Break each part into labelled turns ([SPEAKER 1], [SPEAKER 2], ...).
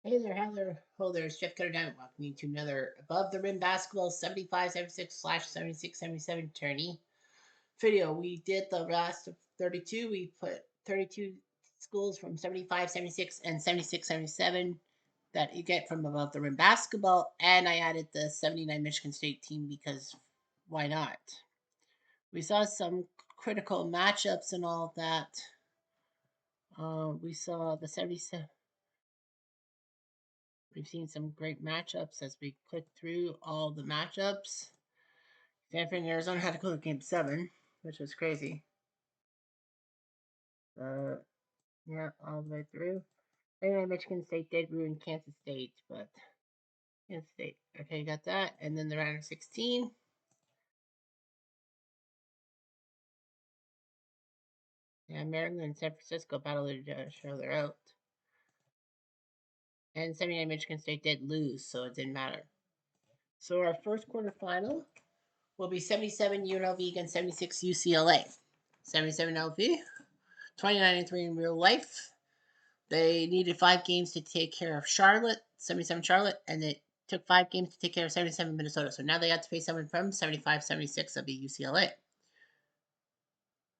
[SPEAKER 1] Hey there, hello there, it's Jeff Cutter down. Welcome you to another Above the Rim Basketball 75/76/76/77 tourney video. We did the last of 32. We put 32 schools from 75, 76, and 76, 77 that you get from Above the Rim Basketball. And I added the 79 Michigan State team because why not? We saw some critical matchups and all that. We saw the 77. We've seen some great matchups as we click through all the matchups. Stanford and Arizona had to go to game 7, which was crazy. Yeah, all the way through. Anyway, Michigan State did ruin Kansas State, but Kansas State. Okay, you got that. And then the round of 16. Yeah, Maryland and San Francisco battled each other out. And 79 Michigan State did lose, so it didn't matter. So our first quarterfinal will be 77 UNLV against 76 UCLA. 77 LV, 29-3 in real life. They needed 5 games to take care of Charlotte, 77 Charlotte, and it took 5 games to take care of 77 Minnesota. So now they got to face someone from 75-76 of the UCLA.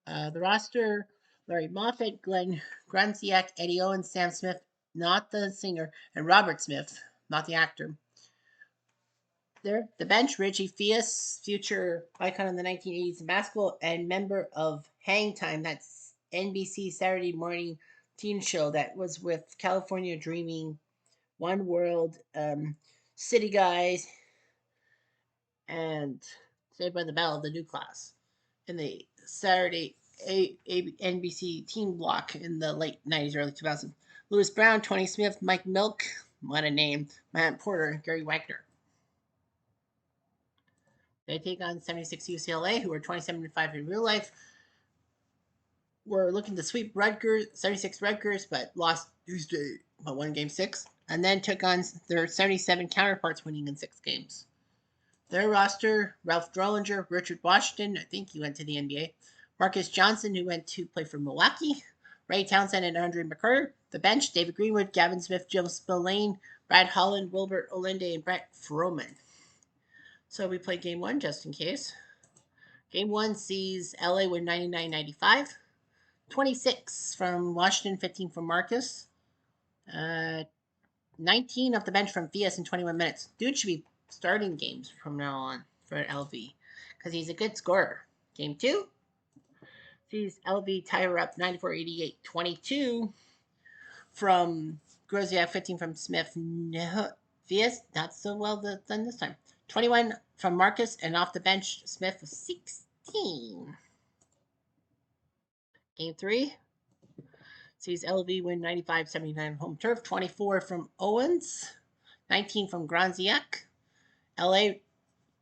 [SPEAKER 1] The roster: Larry Moffat, Glenn Grunziak, Eddie Owens, Sam Smith, not the singer, and Robert Smith, not the actor. There, the bench: Reggie Fias, future icon in the 1980s in basketball and member of Hang Time, that's NBC Saturday morning teen show that was with California Dreaming, One World, City Guys, and Saved by the Bell, the new class, in the Saturday NBC teen block in the late 90s, early 2000s. Lewis Brown, Tony Smith, Mike Milk, what a name, Matt Porter, and Gary Wagner. They take on 76 UCLA, who are 27-5 in real life. Were looking to sweep Rutgers, 76 Rutgers, but lost Tuesday, but won game 6. And then took on their 77 counterparts, winning in 6 games. Their roster: Ralph Drollinger, Richard Washington, I think he went to the NBA, Marcus Johnson, who went to play for Milwaukee, Ray Townsend, and Andre McCarter. The bench: David Greenwood, Gavin Smith, Jill Spillane, Brad Holland, Wilbert Olinde, and Brett Froman. So we play game 1 just in case. Game 1 sees LA win 99-95. 26 from Washington, 15 from Marcus. 19 off the bench from Fias in 21 minutes. Dude should be starting games from now on for LV because he's a good scorer. Game 2 sees LV tie her up 94-88. 22 from Groziak, 15 from Smith. No, Fias, not so well done this time. 21 from Marcus, and off the bench, Smith was 16. Game 3 sees LV win 95-79 home turf. 24 from Owens, 19 from Granziak. LA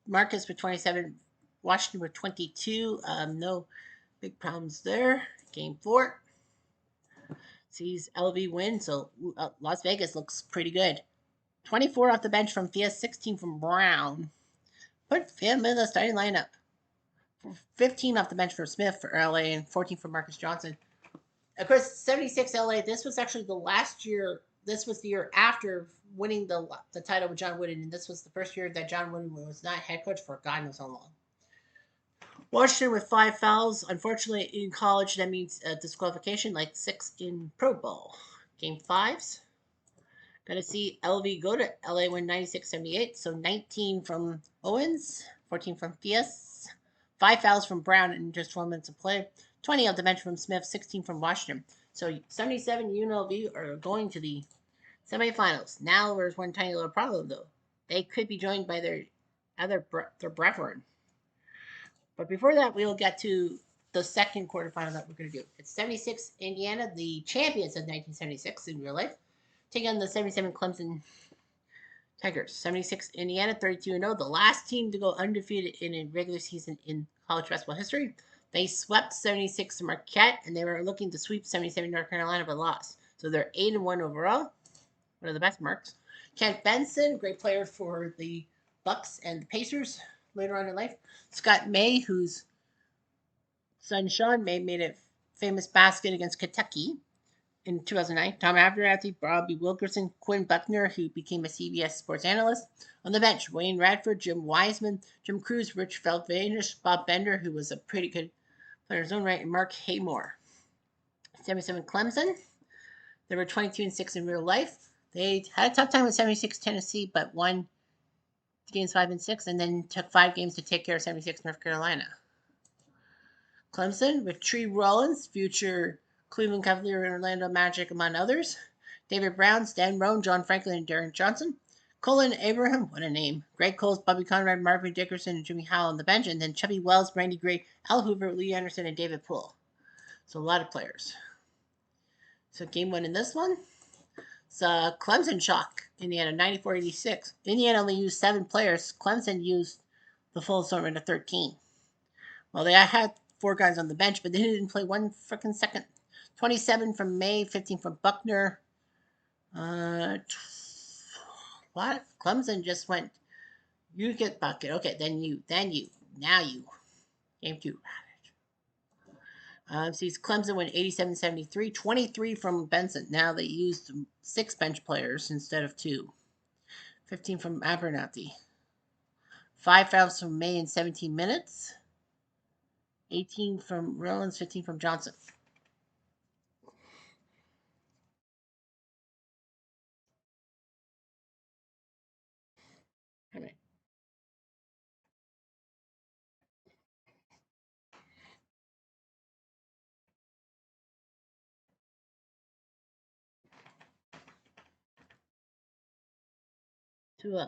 [SPEAKER 1] Marcus with 27, Washington with 22. No big problems there. Game 4 sees LV win, so Las Vegas looks pretty good. 24 off the bench from Fias, 16 from Brown. Put him in the starting lineup. 15 off the bench for Smith for LA and 14 for Marcus Johnson. Of course, 76 LA, this was actually the last year. This was the year after winning the title with John Wooden, and this was the first year that John Wooden was not head coach for God knows how long. Washington with 5 fouls. Unfortunately, in college, that means disqualification, like 6 in Pro Bowl. Game 5s. Going to see LV go to LA win 96-78. So 19 from Owens, 14 from Fias, 5 fouls from Brown in just 1 minute of play. 20 off the bench from Smith, 16 from Washington. So 77 UNLV are going to the semifinals. Now there's one tiny little problem, though. They could be joined by their brethren. But before that, we'll get to the second quarterfinal that we're going to do. It's 76 Indiana, the champions of 1976 in real life, taking on the 77 Clemson Tigers. 76 Indiana, 32-0, the last team to go undefeated in a regular season in college basketball history. They swept 76 Marquette, and they were looking to sweep 77 North Carolina, but lost. So they're 8-1 overall, one of the best marks. Kent Benson, great player for the Bucks and the Pacers later on in life. Scott May, whose son Sean May made a famous basket against Kentucky. in 2009. Tom Abernathy, Bobby Wilkerson, Quinn Buckner, who became a CBS sports analyst. On the bench, Wayne Radford, Jim Wiseman, Jim Cruz, Rich Feldvanish, Bob Bender, who was a pretty good player in his own right, and Mark Haymore. 77 Clemson. They were 22 and 6 in real life. They had a tough time with 76 Tennessee, but won games 5 and 6, and then took 5 games to take care of 76 North Carolina. Clemson with Tree Rollins, future Cleveland Cavalier and Orlando Magic, among others. David Brown, Stan Roan, John Franklin, and Darren Johnson. Colin Abraham, what a name. Greg Coles, Bobby Conrad, Marvin Dickerson, and Jimmy Howell on the bench. And then Chubby Wells, Randy Gray, Al Hoover, Lee Anderson, and David Poole. So a lot of players. So game 1 in this one. It's Clemson shock. Indiana 94-86. Indiana only used 7 players. Clemson used the full assortment of 13. Well, they had 4 guys on the bench, but they didn't play one freaking second. 27 from May, 15 from Buckner. What? Clemson just went, you get bucket. Okay, then you, now you. Game 2. Sees Clemson win 87-73. 23 from Benson. Now they used 6 bench players instead of 2. 15 from Abernathy. 5 fouls from May in 17 minutes. 18 from Rollins, 15 from Johnson. All right. Two zero.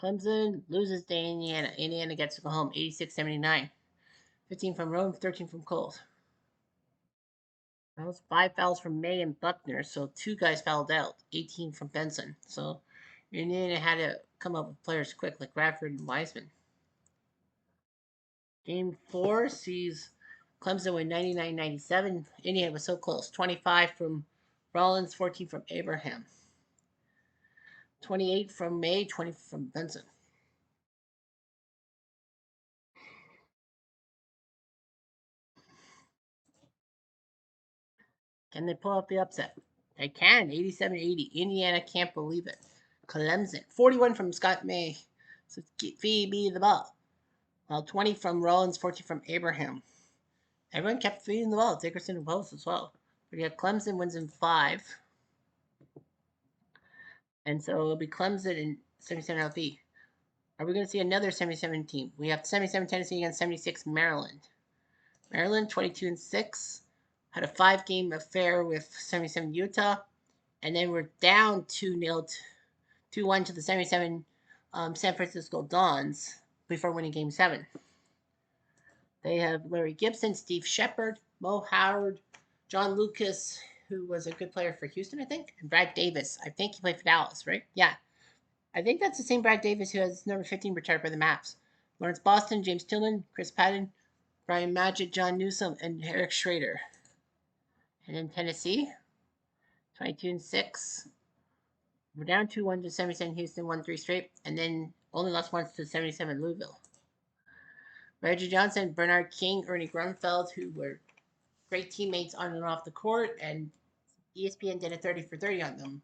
[SPEAKER 1] Clemson loses to Indiana. Indiana gets to go home 86-79. 15 from Rome, 13 from Coles. That was 5 fouls from May and Buckner, so 2 guys fouled out. 18 from Benson. So Indiana had to come up with players quick, like Radford and Wiseman. Game 4 sees Clemson win 99-97. Indiana was so close. 25 from Rollins, 14 from Abraham. 28 from May, 20 from Benson. Can they pull up the upset? They can. 87-80. Indiana can't believe it. Clemson. 41 from Scott May. So feed me the ball. Well, 20 from Rollins, 14 from Abraham. Everyone kept feeding the ball. Dickerson and Post as well. But yeah, Clemson wins in 5. And so it'll be Clemson and 77 LP. Are we going to see another 77 team? We have 77 Tennessee against 76 Maryland. Maryland 22 and 6 had a 5-game affair with 77 Utah, and then we're down 2-0, 2-1 to the 77 San Francisco Dons before winning Game 7. They have Larry Gibson, Steve Shepard, Mo Howard, John Lucas, who was a good player for Houston, I think, and Brad Davis. I think he played for Dallas, right? Yeah. I think that's the same Brad Davis who has number 15 retired by the Maps. Lawrence Boston, James Tillman, Chris Patton, Brian Magic, John Newsom, and Eric Schrader. And in Tennessee, 22 and 6. We're down 2-1 to 77 Houston, won 3 straight, and then only lost once to 77 Louisville. Reggie Johnson, Bernard King, Ernie Grunfeld, who were great teammates on and off the court, and ESPN did a 30 for 30 on them.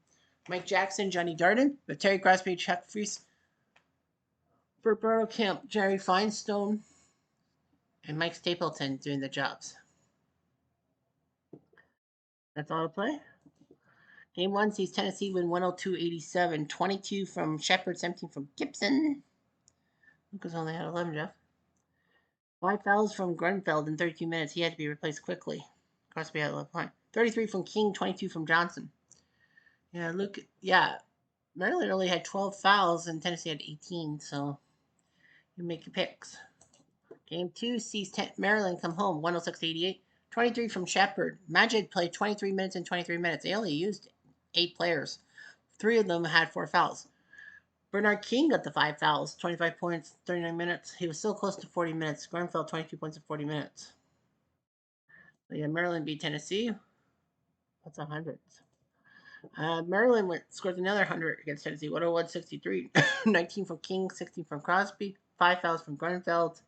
[SPEAKER 1] Mike Jackson, Johnny Darden, with Terry Crosby, Chuck Fries, Roberto Camp, Jerry Feinstein, and Mike Stapleton doing the jobs. That's all to play. Game 1 sees Tennessee win 102-87. 22 from Shepard, 17 from Gibson. Lucas only had 11, Jeff. 5 fouls from Grunfeld in 32 minutes. He had to be replaced quickly. Crosby had 11 points. 33 from King, 22 from Johnson. Yeah, look. Yeah, Maryland only had 12 fouls and Tennessee had 18, so you make your picks. Game 2 sees Maryland come home 106-88. 23 from Shepard. Magic played 23 minutes and 23 minutes. They only used 8 players. 3 of them had 4 fouls. Bernard King got the 5 fouls, 25 points, 39 minutes. He was still close to 40 minutes. Grunfeld, 22 points in 40 minutes. So yeah, Maryland beat Tennessee. That's 100. Maryland scored another 100 against Tennessee, 101-63. 19 from King, 16 from Crosby, 5 fouls from Grunfeld.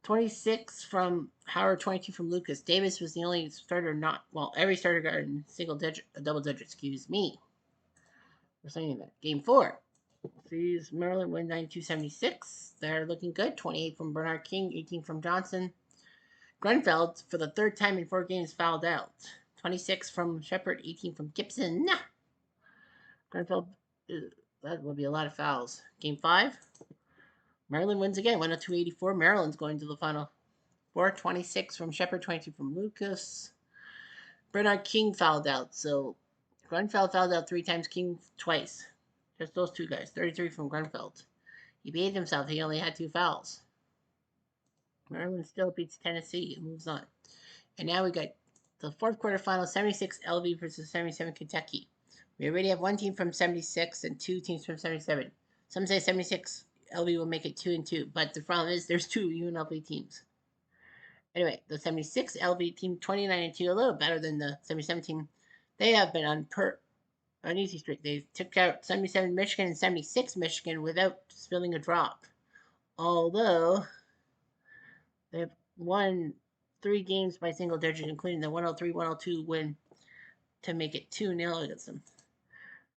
[SPEAKER 1] 26 from Howard, 22 from Lucas. Davis was the only starter not, well, every starter got in double digit, excuse me for saying that. Game 4. Sees Maryland win 92-76. They're looking good. 28 from Bernard King, 18 from Johnson. Grunfeld, for the third time in 4 games, fouled out. 26 from Shepard, 18 from Gibson. Grunfeld, that will be a lot of fouls. Game 5. Maryland wins again, 102-84. Maryland's going to the final 4. 26 from Shepard, 22 from Lucas. Bernard King fouled out, so Grunfeld fouled out 3 times, King twice. Just those 2 guys. 33 from Grunfeld. He behaved himself. He only had 2 fouls. Maryland still beats Tennessee and moves on. And now we got the 4th quarterfinal, 76 LV versus 77 Kentucky. We already have 1 team from 76 and 2 teams from 77. Some say 76 LV will make it 2-2, but the problem is there's 2 UNLV teams. Anyway, the 76 LV team 29-2, a little better than the 77 team. They have been on an easy streak. They took out 77 Michigan and 76 Michigan without spilling a drop. Although they've won 3 games by single digit, including the 103-102 win to make it 2-0 against them.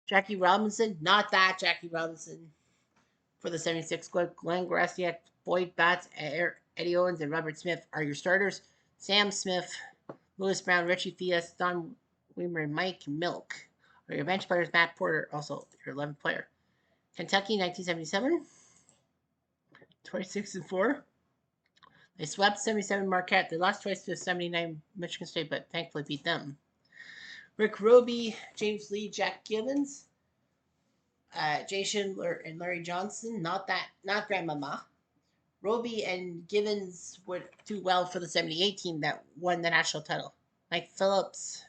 [SPEAKER 1] Jackie Robinson, not that Jackie Robinson for the 76 squad. Glenn Grasiak, Boyd Batts, Eddie Owens, and Robert Smith are your starters. Sam Smith, Lewis Brown, Richie Fias, Don Weimer, and Mike Milk are your bench players. Matt Porter, also your 11th player. Kentucky, 1977, 26-4. They swept 77 Marquette. They lost twice to 79 Michigan State, but thankfully beat them. Rick Roby, James Lee, Jack Givens, Jay Schindler, and Larry Johnson. Not Grandmama. Roby and Givens would do well for the 78 team that won the national title. Mike Phillips,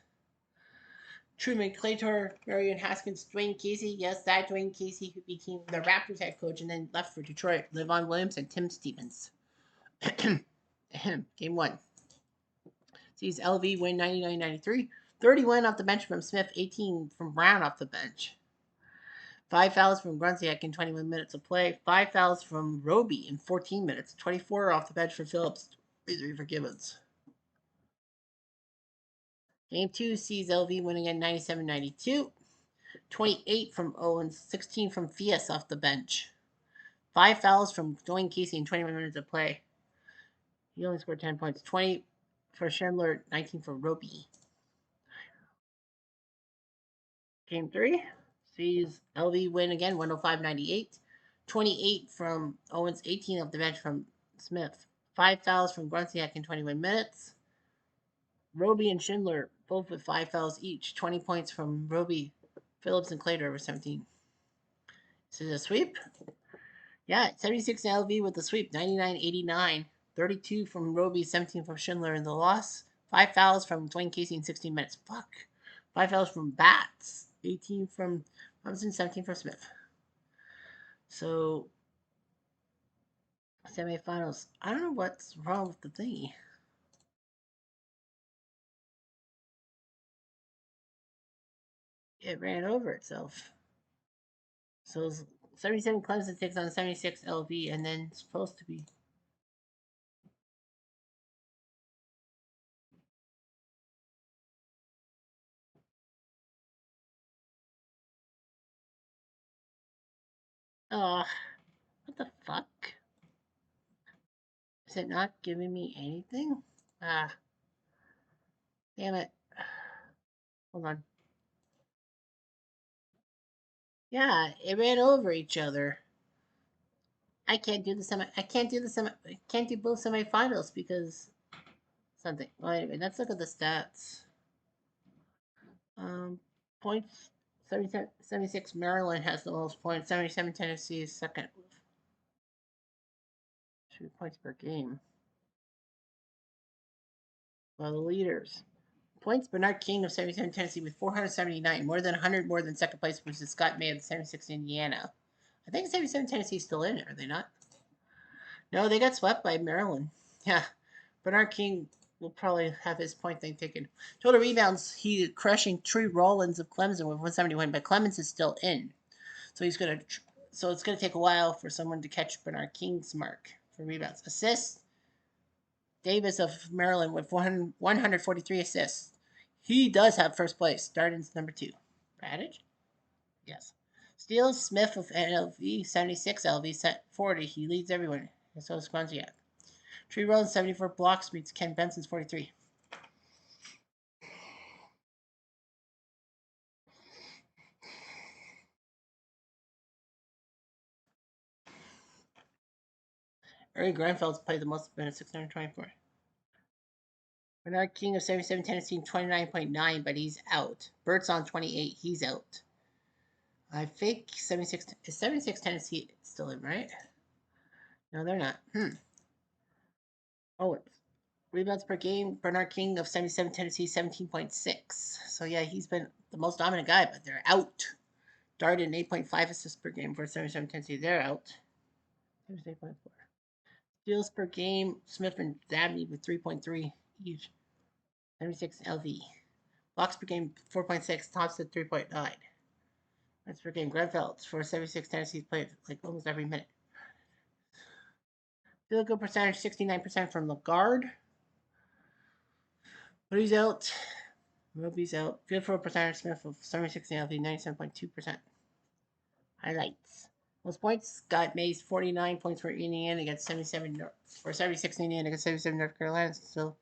[SPEAKER 1] Truman Claytor, Marion Haskins, Dwayne Casey. Yes, that Dwayne Casey who became the Raptors head coach and then left for Detroit. Levon Williams and Tim Stevens. Game 1. Sees LV win 99-93. 31 off the bench from Smith, 18 from Brown off the bench. 5 fouls from Grunziak in 21 minutes of play. 5 fouls from Roby in 14 minutes. 24 off the bench for Phillips. 3 for Gibbons. Game 2 sees LV winning at 97-92. 28 from Owens. 16 from Fias off the bench. 5 fouls from Dwayne Casey in 21 minutes of play. He only scored 10 points. 20 for Schindler. 19 for Roby. Game 3 sees LV win again, 105-98. 28 from Owens, 18 off the bench from Smith. 5 fouls from Grunziak in 21 minutes. Roby and Schindler both with 5 fouls each. 20 points from Roby, Phillips, and Claytor over 17. This is a sweep. Yeah, 76 LV with the sweep, 99-89. 32 from Roby, 17 from Schindler in the loss. 5 fouls from Dwayne Casey in 16 minutes. 5 fouls from Batts. 18 from Robinson, 17 from Smith. So, semifinals. I don't know what's wrong with the thingy. It ran over itself. So, 77 Clemson takes on 76 LV, and then it's supposed to be. Oh, what the fuck? Is it not giving me anything? Ah, damn it. Hold on. Yeah, it ran over each other. I can't do the semi. I can't do the semi. I can't do both semifinals because something. Well, anyway, let's look at the stats. Points. 76 Maryland has the most points. 77 Tennessee is second. 2 points per game. Well, the leaders. Points Bernard King of 77 Tennessee with 479, more than 100 more than second place, which is Scott May of 76 Indiana. I think 77 Tennessee is still in, are they not? No, they got swept by Maryland. Yeah, Bernard King will probably have his point thing taken. Total rebounds, he's crushing Trey Rollins of Clemson with 171, but Clemens is still in. So he's going to. So it's going to take a while for someone to catch Bernard King's mark for rebounds. Assists, Davis of Maryland with 143 assists. He does have first place. Darden's number 2. Radich? Yes. Steele Smith of NLV, 76. LV set 40. He leads everyone. And so is Squanziak. Tree Rollins, 74 blocks, beats Ken Benson's 43. Ernie Grenfeld's played the most minutes, 624. Bernard King of 77 Tennessee, 29.9, but he's out. Bert's on 28. He's out. I think 76 Tennessee still in, right? No, they're not. Oh, rebounds per game. Bernard King of 77 Tennessee, 17.6. So yeah, he's been the most dominant guy, but they're out. Darden 8.5 assists per game for 77 Tennessee. They're out. 8.4. Steals per game. Smith and Dabney with 3.3 each. 76 LV. Blocks per game 4.6. Thompson 3.9. That's per game. Grenfeld for 76 Tennessee's played like almost every minute. Field goal percentage 69% from the guard. But he's out. Roby's out. Field goal percentage Smith of 76 LV 97.2%. Highlights. Most points got Mays 49 points for Indiana against 77 for 76 Indiana against 77 North Carolina. So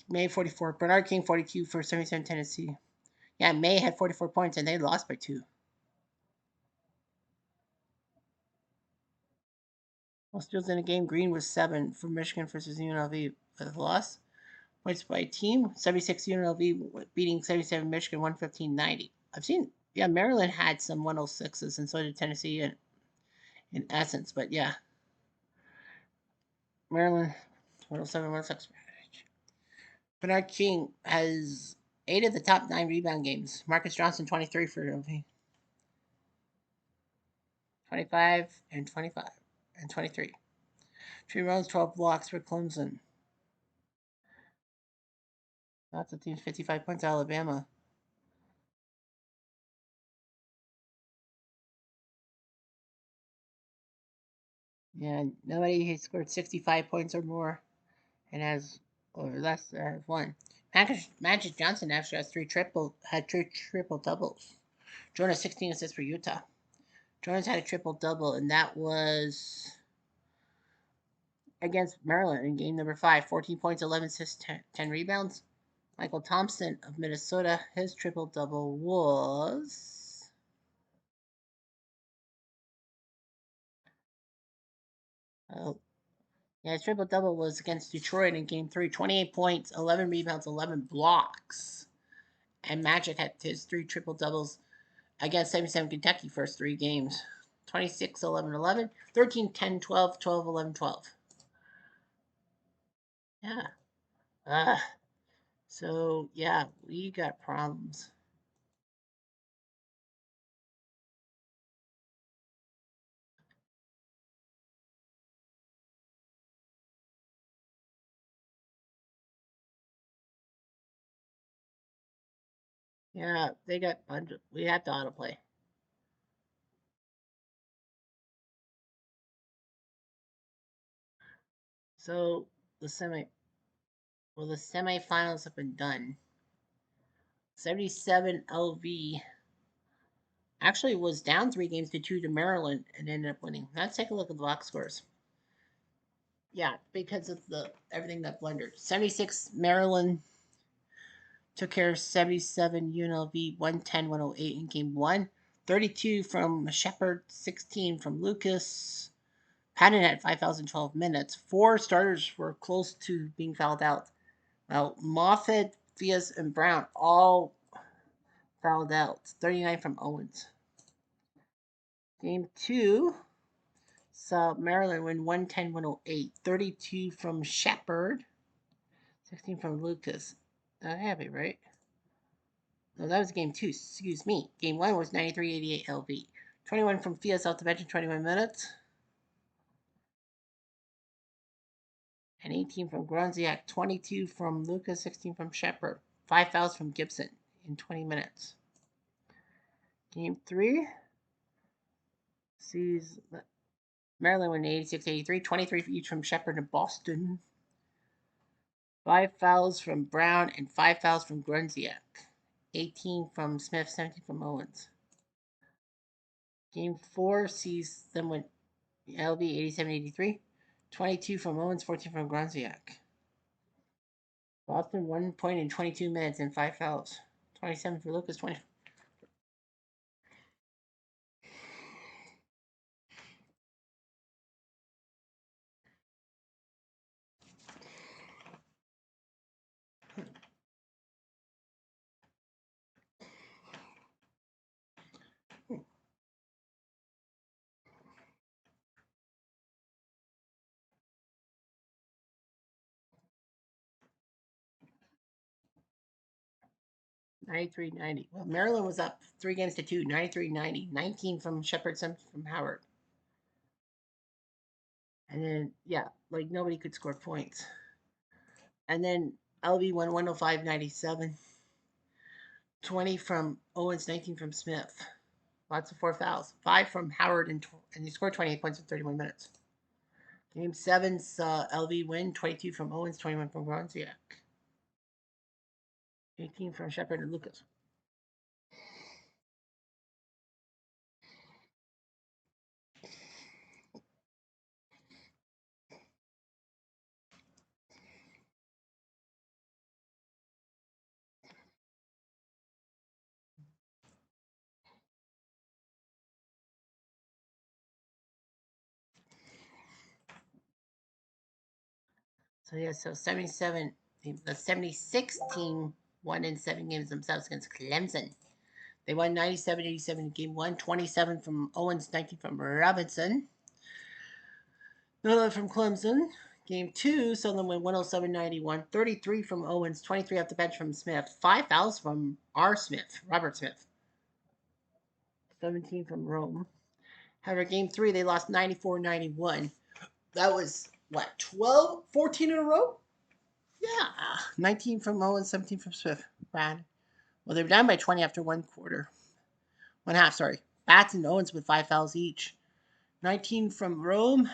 [SPEAKER 1] May 44. Bernard King 42 for 77 Tennessee. Yeah, May had 44 points and they lost by 2. Most steals in a game. Green was 7 for Michigan versus UNLV with a loss. Points by team. 76 UNLV beating 77 Michigan 115-90. I've seen, yeah, Maryland had some 106s and so did Tennessee in essence. But yeah, Maryland 107, 106. Bernard King has 8 of the top 9 rebound games. Marcus Johnson 23 for UNLV. 25 and 25 and 23. Tree Rose 12 blocks for Clemson. That's the team's 55 points. Alabama. Yeah, nobody has scored 65 points or more and has or less has won. Magic Johnson actually has had three triple doubles. Jonas 16 assists for Utah. Jonas had a triple double, and that was against Maryland in game number 5. 14 points, 11 assists, 10 rebounds. Michael Thompson of Minnesota, his triple double was. Oh, yeah, his triple double was against Detroit in game 3. 28 points, 11 rebounds, 11 blocks. And Magic had his 3 triple doubles against 77 Kentucky first 3 games. 26, 11, 11, 13, 10, 12, 12, 11, 12. Yeah. Uh, so, yeah, we got problems. Yeah, they got we have to autoplay. So the semifinals have been done. 77 LV actually was down 3 games to 2 to Maryland and ended up winning. Let's take a look at the box scores. Yeah, because of the everything that blundered. 76 Maryland took care of 77 UNLV 110 108 in game 1. 32 from Shepard, 16 from Lucas. Patton had 5,012 minutes. 4 starters were close to being fouled out. Well, Moffett, Fias, and Brown all fouled out. 39 from Owens. Game 2 saw Maryland win 110 108. 32 from Shepard, 16 from Lucas. I have it right. No, that was game 2. Excuse me. Game 1 was 93 88 LV. 21 from Fias off the bench in 21 minutes. And 18 from Gronziak. 22 from Lucas. 16 from Shepard. 5 fouls from Gibson in 20 minutes. Game 3 sees Maryland win 86 83. 23 each from Shepard and Boston. 5 fouls from Brown and 5 fouls from Grunziak. 18 from Smith, 17 from Owens. Game 4 sees them win LB 87-83. 22 from Owens, 14 from Grunziak. Boston 1 point in 22 minutes and 5 fouls. 27 for Lucas, 20. Ninety-three, 90. Well, Maryland was up 3-2, 93, 90. 19 from Shepard, 7 from Howard. And then, yeah, like nobody could score points. And then LB won 105, 97. 20 from Owens, 19 from Smith. Lots of 4 fouls. 5 from Howard, and he scored 28 points in 31 minutes. Game 7 saw LB win 22 from Owens, 21 from Grunziak. 18 from Shepard and Lucas. So yeah, so 77, the 76 team won in 7 games themselves against Clemson. They won 97-87 in game 1, 27 from Owens, 19 from Robinson. Another from Clemson. Game 2, saw them win 107-91, 33 from Owens, 23 off the bench from Smith, 5 fouls from Robert Smith, 17 from Rome. However, game 3, they lost 94-91. That was, what, 14 in a row? Yeah. 19 from Owens, 17 from Smith. Bad. Well, they were down by 20 after one half, sorry. Bats and Owens with 5 fouls each. 19 from Rome,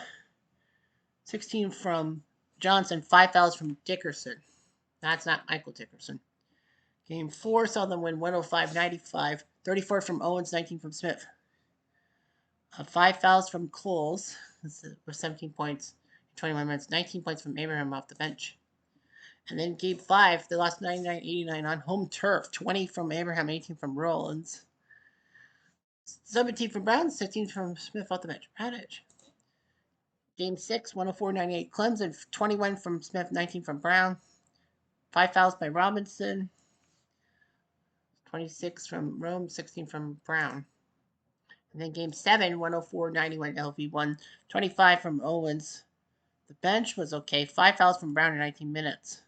[SPEAKER 1] 16 from Johnson, 5 fouls from Dickerson. That's not Michael Dickerson. Game 4 saw them win 105-95. 34 from Owens, 19 from Smith. 5 fouls from Coles with 17 points in 21 minutes. 19 points from Abraham off the bench. And then game 5, they lost 99-89 on home turf. 20 from Abraham, 18 from Rollins. 17 from Brown, 16 from Smith off the bench. Adage. Game 6, 104-98 Clemson. 21 from Smith, 19 from Brown. 5 fouls by Robinson. 26 from Rome, 16 from Brown. And then game 7, 104-91 LV won. 25 from Owens. The bench was okay. 5 fouls from Brown in 19 minutes.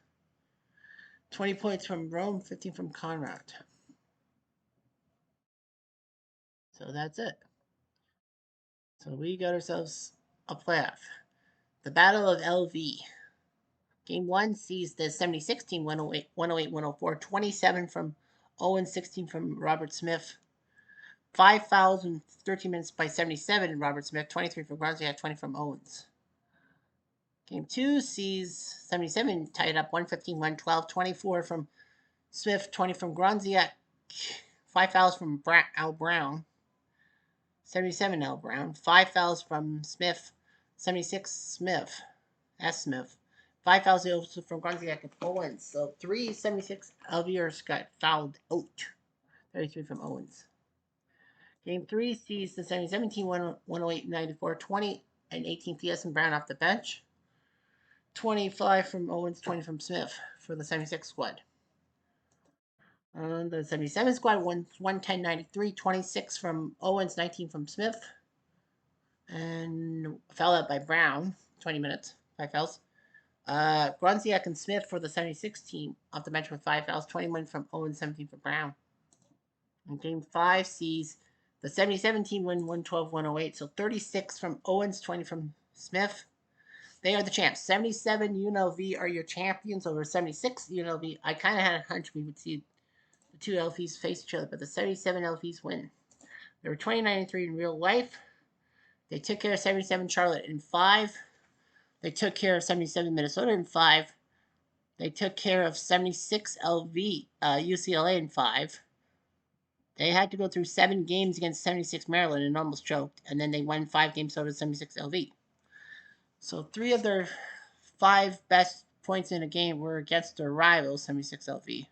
[SPEAKER 1] 20 points from Rome, 15 from Conrad. So that's it. So we got ourselves a playoff. The Battle of LV. Game 1 sees the 76 team 108, 104, 27 from Owen, 16 from Robert Smith. 5 fouls in 13 minutes by 77 in Robert Smith, 23 from Grunziak, 20 from Owens. Game 2 sees 77 tied up 115, 112, 24 from Smith, 20 from Grunziak. 5 fouls from Al Brown. 77 Al Brown. 5 fouls from Smith. 76 Smith. S. Smith. 5 fouls also from Grunziak and Owens. So 3 76 LVers got fouled out. 33 from Owens. Game 3 sees the 2017 108 94, 20 and 18 PS and Brown off the bench. 25 from Owens, 20 from Smith for the 76 squad. The 77 squad won 110-93, 26 from Owens, 19 from Smith. And foul out by Brown, 20 minutes, 5 fouls. Grunziak and Smith for the 76 team off the bench with 5 fouls, 21 from Owens, 17 from Brown. And game 5 sees the 77 team win 112-108, so 36 from Owens, 20 from Smith. They are the champs. 77 UNLV are your champions over 76 UNLV. I kind of had a hunch we would see the two LVs face each other, but the 77 LVs win. They were 29-3 in real life. They took care of 77 Charlotte in 5. They took care of 77 Minnesota in 5. They took care of 76 LV, UCLA in 5. They had to go through 7 games against 76 Maryland and almost choked, and then they won 5 games over 76 LV. So 3 of their 5 best points in a game were against their rival, 76 LV.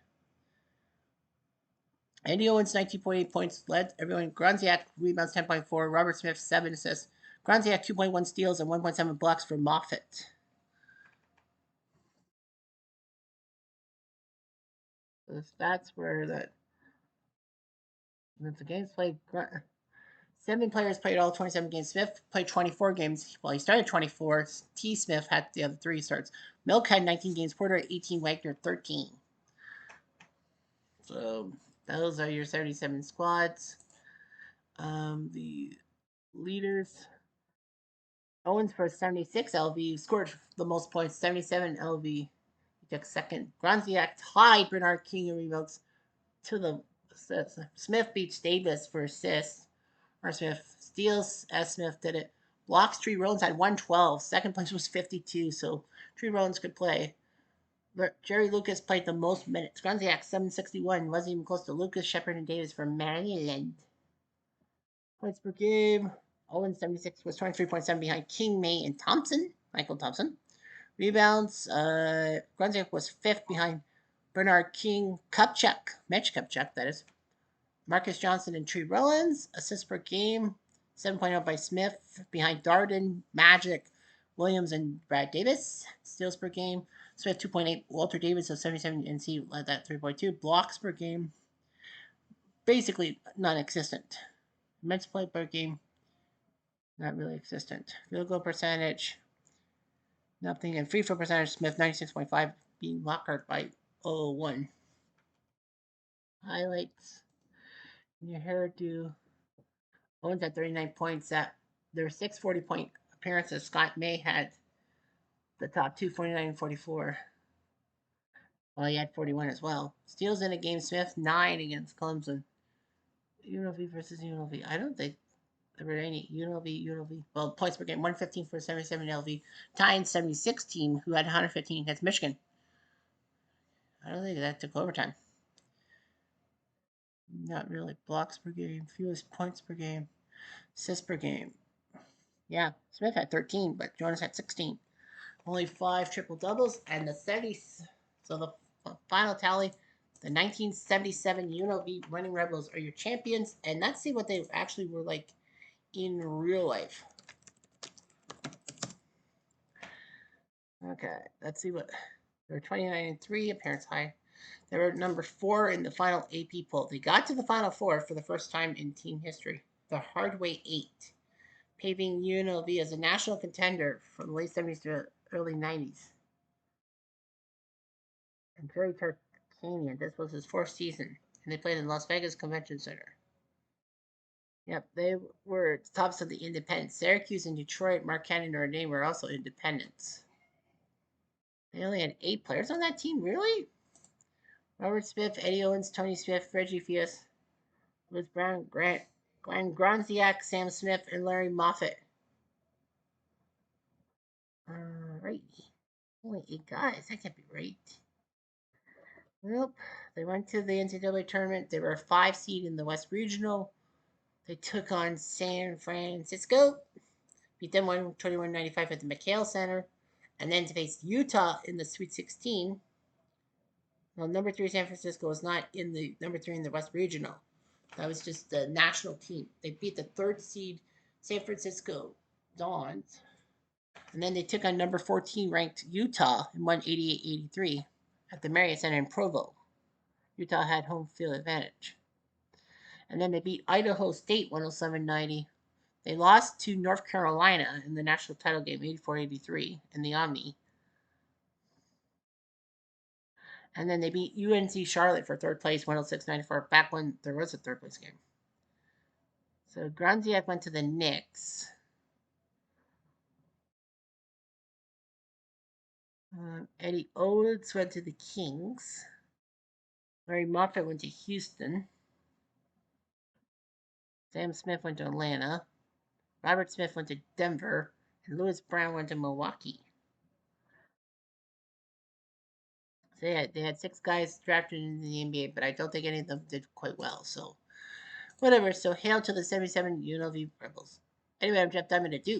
[SPEAKER 1] Andy Owens, 19.8 points, led everyone. Gronziak rebounds 10.4. Robert Smith, 7 assists. Gronziak, 2.1 steals and 1.7 blocks for Moffitt. The stats were that the games played, 7 players played all 27 games. Smith played 24 games. Well, he started 24. T. Smith had the other 3 starts. Milk had 19 games. Porter 18. Wagner 13. So those are your 77 squads. The leaders. Owens for 76 LV scored the most points, 77 LV. He took second. Gronziak tied Bernard King in rebounds to the Smith beats Davis for assists. Or Smith steals as Smith did it. Blocks Tree Rollins had 112. Second place was 52, so Tree Rollins could play. Jerry Lucas played the most minutes. Gronziak 761. Wasn't even close to Lucas, Shepard, and Davis for Maryland. Points per game. Owens 76 was 23.7 behind King, May, and Thompson. Michael Thompson. Rebounds. Grunziak was 5th behind Bernard King, Kupchak, Mitch Kupchak, that is. Marcus Johnson and Tree Rollins. Assists per game. 7.0 by Smith behind Darden, Magic, Williams, and Brad Davis. Steals per game. Smith 2.8. Walter Davis of 77 NC led that 3.2. Blocks per game. Basically non existent. Minutes played per game. Not really existent. Field goal percentage, nothing. And free throw percentage, Smith 96.5, being blocked by 001. Highlights. In your hairdo. Owens had 39 points. There were 6 40-point appearances. Scott May had the top two, 49 and 44. Well, he had 41 as well. Steals in a game, Smith 9 against Clemson. UNLV versus UNLV. I don't think there were any UNLV. Well, points per game, 115 for 77 LV. Tying 76 team, who had 115 against Michigan. I don't think that took overtime. Not really. Blocks per game, fewest points per game, assists per game. Yeah, Smith had 13, but Jonas had 16. Only 5 triple doubles, and the 70s. So the final tally: the 1977 UNLV Running Rebels are your champions. And let's see what they actually were like in real life. Okay, let's see what they were 29-3, appearance high. They were number 4 in the final AP poll. They got to the final 4 for the first time in team history. The Hardway 8, paving UNLV as a national contender from the late 70s to early 90s. And Jerry Tarkanian, this was his 4th season, and they played in Las Vegas Convention Center. Yep, they were tops of the independents. Syracuse and Detroit, Marquette, and Notre Dame were also independents. They only had 8 players on that team, really? Robert Smith, Eddie Owens, Tony Smith, Reggie Fias, Liz Brown, Glenn Gronziak, Sam Smith, and Larry Moffitt. Right. Only 8 guys. That can't be right. Nope. They went to the NCAA tournament. They were a 5 seed in the West Regional. They took on San Francisco. Beat them 121-95 at the McHale Center. And then to face Utah in the Sweet 16. Well, number 3 San Francisco was not in the number 3 in the West Regional. That was just the national team. They beat the 3rd seed San Francisco Dons. And then they took on number 14 ranked Utah and won 88-83 at the Marriott Center in Provo. Utah had home field advantage. And then they beat Idaho State 107-90. They lost to North Carolina in the national title game 84-83 in the Omni. And then they beat UNC Charlotte for 3rd place 106-94 back when there was a 3rd place game. So Gronziak went to the Knicks. Eddie Owens went to the Kings. Larry Moffitt went to Houston. Sam Smith went to Atlanta. Robert Smith went to Denver. And Lewis Brown went to Milwaukee. They had 6 guys drafted in the NBA, but I don't think any of them did quite well. So whatever. So hail to the 77 UNLV Rebels. Anyway, I'm Jeff Diamond at Duke.